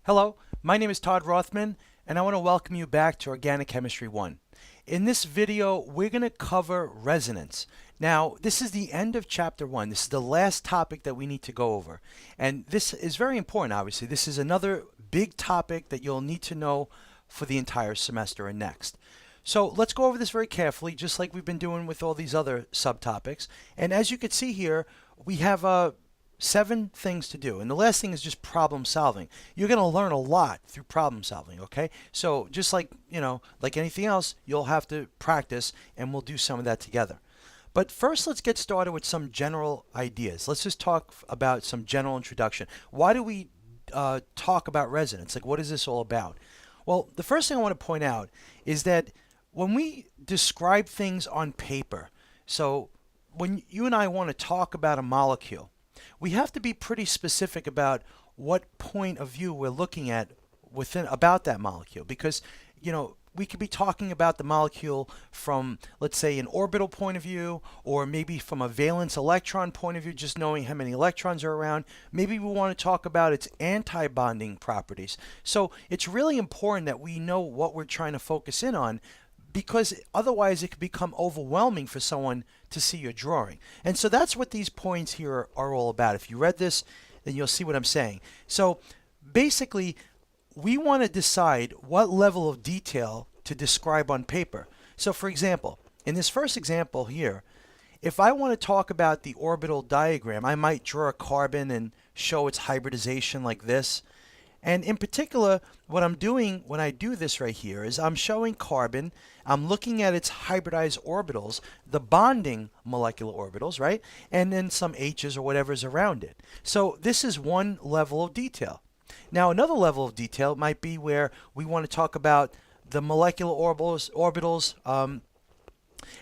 Hello, my name is Todd Rothman, and I want to welcome you back to Organic Chemistry 1. In this video, we're going to cover resonance. Now, this is the end of Chapter 1. This is the last topic that we need to go over. And this is very important, obviously. This is another big topic that you'll need to know for the entire semester and next. So let's go over this very carefully, just like we've been doing with all these other subtopics. And as you can see here, we have 7 things to do. And the last thing is just problem solving. You're going to learn a lot through problem solving, okay? So just like, like anything else, you'll have to practice, and we'll do some of that together. But first, let's get started with some general ideas. Let's just talk about some general introduction. Why do we talk about resonance? Like, what is this all about? Well, the first thing I want to point out is that when we describe things on paper, so when you and I want to talk about a molecule, we have to be pretty specific about what point of view we're looking at about that molecule, because we could be talking about the molecule from, let's say, an orbital point of view, or maybe from a valence electron point of view, just knowing how many electrons are around. Maybe we want to talk about its anti-bonding properties. So it's really important that we know what we're trying to focus in on, because otherwise it could become overwhelming for someone to see your drawing. And so that's what these points here are all about. If you read this, then you'll see what I'm saying. So basically, we want to decide what level of detail to describe on paper. So for example, in this first example here, if I want to talk about the orbital diagram, I might draw a carbon and show its hybridization like this. And in particular, what I'm doing when I do this right here is I'm showing carbon, I'm looking at its hybridized orbitals, the bonding molecular orbitals, right? And then some H's or whatever's around it. So this is one level of detail. Now another level of detail might be where we want to talk about the molecular orbitals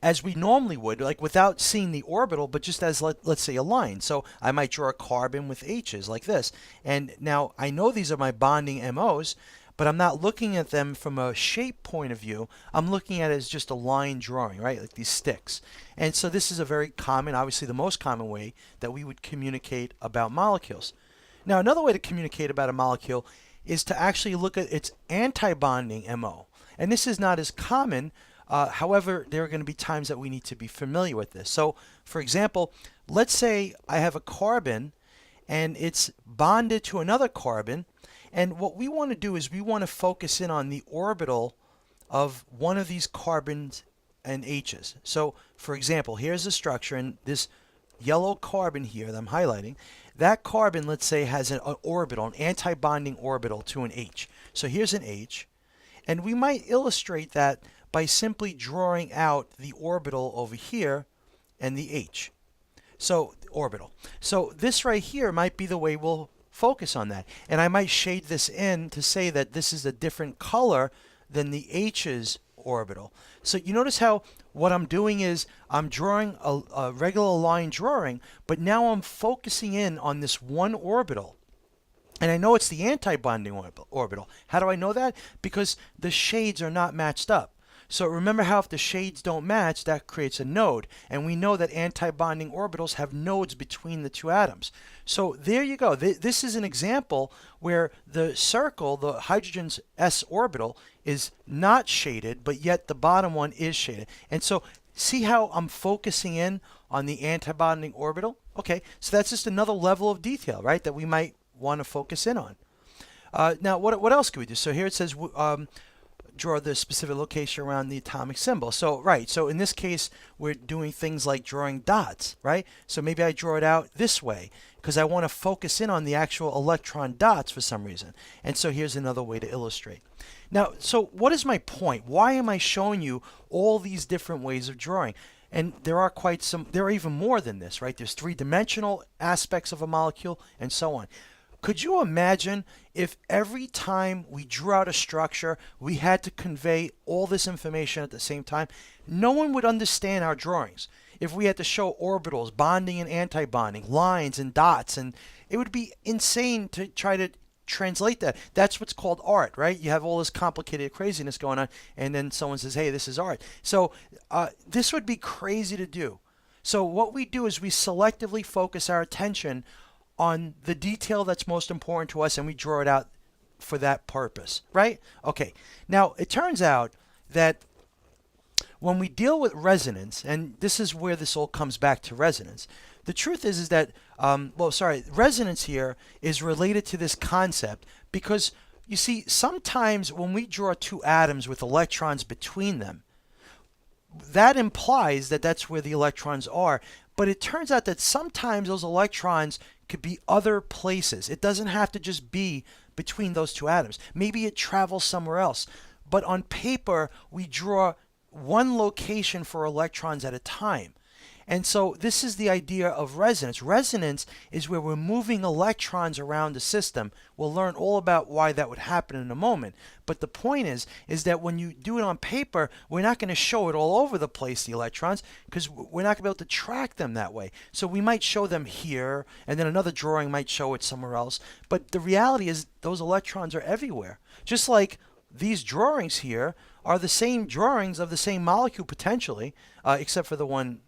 as we normally would, like without seeing the orbital, but just as, let's say, a line. So I might draw a carbon with H's like this. And now I know these are my bonding MOs, but I'm not looking at them from a shape point of view. I'm looking at it as just a line drawing, right? Like these sticks. And so this is a very common, obviously the most common way that we would communicate about molecules. Now another way to communicate about a molecule is to actually look at its anti-bonding MO. And this is not as common. However, there are going to be times that we need to be familiar with this. So, for example, let's say I have a carbon and it's bonded to another carbon. And what we want to do is we want to focus in on the orbital of one of these carbons and H's. So, for example, here's the structure, and this yellow carbon here that I'm highlighting, that carbon, let's say, has an orbital, an anti-bonding orbital to an H. So here's an H. And we might illustrate that by simply drawing out the orbital over here and the H. So, orbital. So this right here might be the way we'll focus on that. And I might shade this in to say that this is a different color than the H's orbital. So you notice how what I'm doing is I'm drawing a regular line drawing, but now I'm focusing in on this one orbital. And I know it's the anti-bonding orbital. How do I know that? Because the shades are not matched up. So remember how if the shades don't match, that creates a node. And we know that anti-bonding orbitals have nodes between the two atoms. So there you go. This is an example where the circle, the hydrogen's s orbital, is not shaded, but yet the bottom one is shaded. And so see how I'm focusing in on the anti-bonding orbital? Okay, so that's just another level of detail, right, that we might want to focus in on. Now, what else can we do? So here it says draw the specific location around the atomic symbol. So, right, so in this case, we're doing things like drawing dots, right? So maybe I draw it out this way because I want to focus in on the actual electron dots for some reason. And so here's another way to illustrate. Now, so what is my point? Why am I showing you all these different ways of drawing? And there are even more than this, right? There's 3-dimensional aspects of a molecule and so on. Could you imagine if every time we drew out a structure, we had to convey all this information at the same time? No one would understand our drawings. If we had to show orbitals, bonding and anti-bonding, lines and dots, and it would be insane to try to translate that. That's what's called art, right? You have all this complicated craziness going on, and then someone says, hey, this is art. So this would be crazy to do. So what we do is we selectively focus our attention on the detail that's most important to us, and we draw it out for that purpose, right? Okay, now it turns out that when we deal with resonance, and this is where this all comes back to resonance, the truth is that, resonance here is related to this concept because, you see, sometimes when we draw two atoms with electrons between them, that implies that that's where the electrons are, but it turns out that sometimes those electrons could be other places. It doesn't have to just be between those two atoms. Maybe it travels somewhere else. But on paper, we draw one location for electrons at a time. And so this is the idea of resonance. Resonance is where we're moving electrons around the system. We'll learn all about why that would happen in a moment. But the point is that when you do it on paper, we're not going to show it all over the place, the electrons, because we're not going to be able to track them that way. So we might show them here, and then another drawing might show it somewhere else. But the reality is those electrons are everywhere. Just like these drawings here are the same drawings of the same molecule potentially, except for the one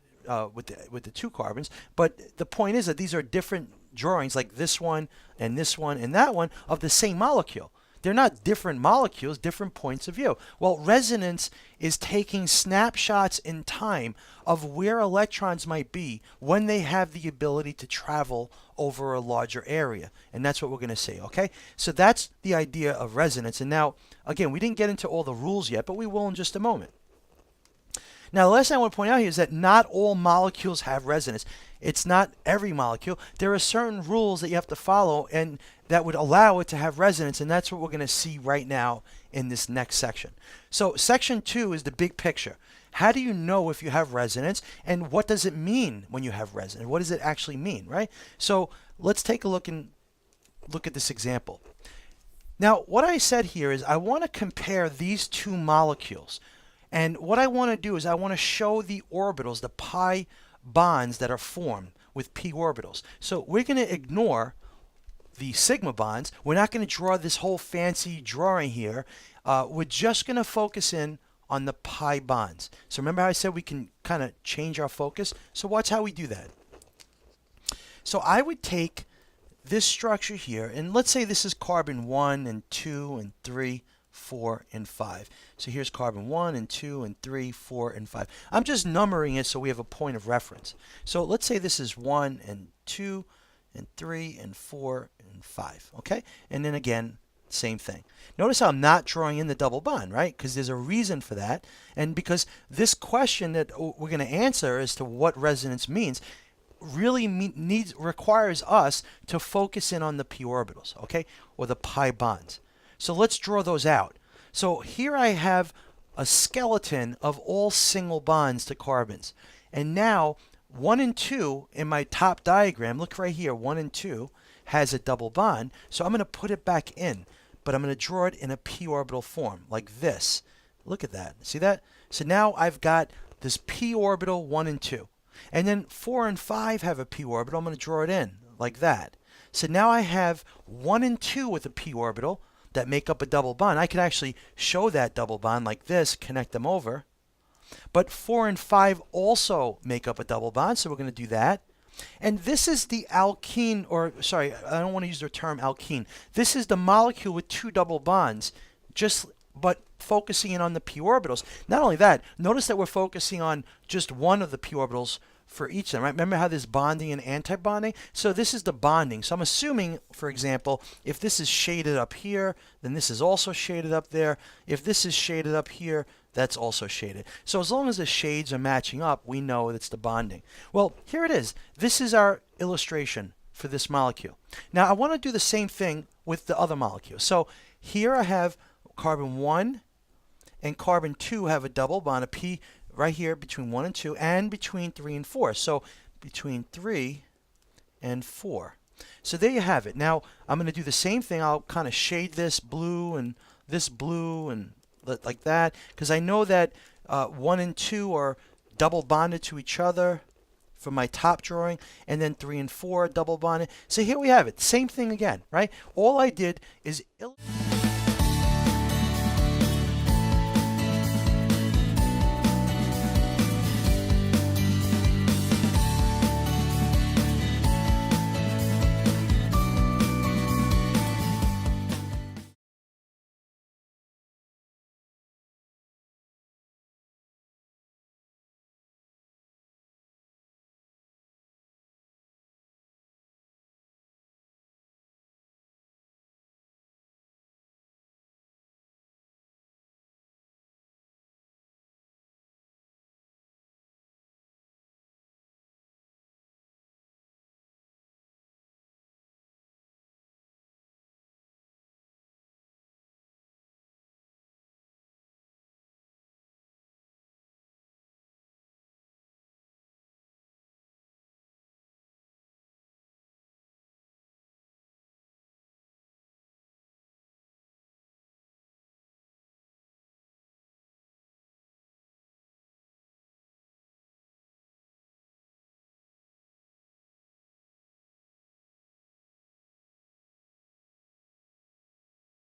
with the two carbons. But the point is that these are different drawings, like this one and that one, of the same molecule. They're not different molecules, different points of view. Well, resonance is taking snapshots in time of where electrons might be when they have the ability to travel over a larger area. And that's what we're going to see, okay? So that's the idea of resonance. And now, again, we didn't get into all the rules yet, but we will in just a moment. Now, the last thing I want to point out here is that not all molecules have resonance. It's not every molecule. There are certain rules that you have to follow and that would allow it to have resonance, and that's what we're going to see right now in this next section. So section 2 is the big picture. How do you know if you have resonance, and what does it mean when you have resonance? What does it actually mean, right? So let's take a look at this example. Now, what I said here is I want to compare these two molecules. And what I want to do is I want to show the orbitals, the pi bonds that are formed with p orbitals. So we're going to ignore the sigma bonds. We're not going to draw this whole fancy drawing here. We're just going to focus in on the pi bonds. So remember how I said we can kind of change our focus? So watch how we do that. So I would take this structure here, and let's say this is carbon 1 and 2 and 3, 4, and 5. So here's carbon 1 and 2 and 3, 4, and 5. I'm just numbering it so we have a point of reference. So let's say this is 1 and 2 and 3 and 4 and 5. Okay? And then again, same thing. Notice how I'm not drawing in the double bond, right? Because there's a reason for that. And because this question that we're going to answer as to what resonance means really requires us to focus in on the p orbitals, okay? Or the pi bonds. So let's draw those out. So here I have a skeleton of all single bonds to carbons. And now 1 and 2 in my top diagram, look right here, 1 and 2 has a double bond. So I'm going to put it back in, but I'm going to draw it in a p orbital form like this. Look at that. See that? So now I've got this p orbital 1 and 2. And then 4 and 5 have a p orbital. I'm going to draw it in like that. So now I have 1 and 2 with a p orbital that make up a double bond. I could actually show that double bond like this, connect them over. But 4 and 5 also make up a double bond, so we're going to do that. And this is the alkene, or sorry, I don't want to use the term alkene. This is the molecule with two double bonds, but focusing in on the p orbitals. Not only that, notice that we're focusing on just one of the p orbitals for each of them, right? Remember how there's bonding and anti-bonding? So this is the bonding. So I'm assuming, for example, if this is shaded up here, then this is also shaded up there. If this is shaded up here, that's also shaded. So as long as the shades are matching up, we know it's the bonding. Well, here it is. This is our illustration for this molecule. Now I want to do the same thing with the other molecule. So here I have carbon 1 and carbon 2 have a double bond, a p right here between 1 and 2 and between 3 and 4. So between 3 and 4. So there you have it. Now I'm going to do the same thing. I'll kind of shade this blue and like that, because I know that 1 and 2 are double bonded to each other for my top drawing, and then 3 and 4 are double bonded. So here we have it. Same thing again, right? All I did is